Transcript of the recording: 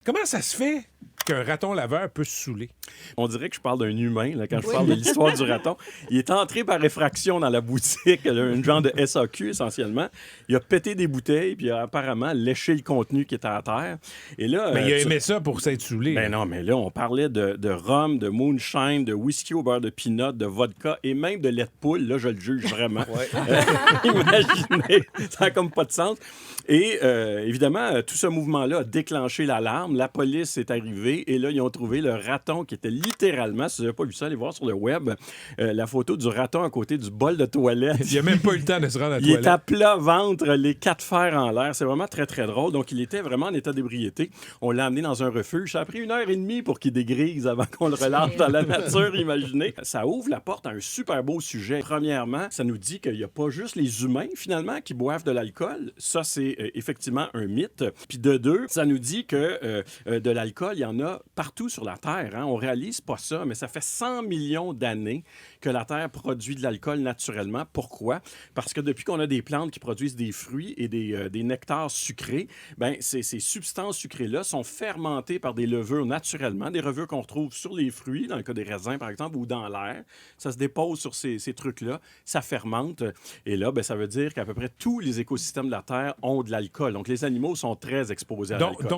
Comment ça se fait qu'un raton laveur peut se saouler? On dirait que je parle d'un humain là, quand je parle de l'histoire du raton. Il est entré par effraction dans la boutique, un genre de SAQ essentiellement. Il a pété des bouteilles, puis il a apparemment léché le contenu qui était à terre. Et là, Mais il a aimé ça pour s'être saoulé. Ben non, mais là, on parlait de rhum, de moonshine, de whisky au beurre de pinot, de vodka et même de lait de poule. Là, je le juge vraiment. Imaginez, ça n'a comme pas de sens. Et évidemment, tout ce mouvement-là a déclenché l'alarme. La police est arrivée et là, ils ont trouvé le raton qui était littéralement, si vous n'avez pas vu ça, allez voir sur le web, la photo du raton à côté du bol de toilette. Il a même pas eu le temps de se rendre à la Il toilette. est à plat ventre, les quatre fers en l'air. C'est vraiment très, très drôle. Donc, il était vraiment en état d'ébriété. On l'a amené dans un refuge. Ça a pris 1h30 pour qu'il dégrise avant qu'on le relâche dans la nature, imaginez. Ça ouvre la porte à un super beau sujet. Premièrement, ça nous dit qu'il n'y a pas juste les humains, finalement, qui boivent de l'alcool. Ça, c'est effectivement un mythe. Puis de deux, ça nous dit que de l'alcool, il y en a partout sur la Terre. Hein. On réalise pas ça, mais ça fait 100 millions d'années que la Terre produit de l'alcool naturellement. Pourquoi? Parce que depuis qu'on a des plantes qui produisent des fruits et des nectars sucrés, ben ces substances sucrées-là sont fermentées par des levures naturellement, des levures qu'on retrouve sur les fruits, dans le cas des raisins par exemple, ou dans l'air. Ça se dépose sur ces trucs-là, ça fermente. Et là, ben, ça veut dire qu'à peu près tous les écosystèmes de la Terre ont de l'alcool. Donc les animaux sont très exposés à l'alcool. Donc,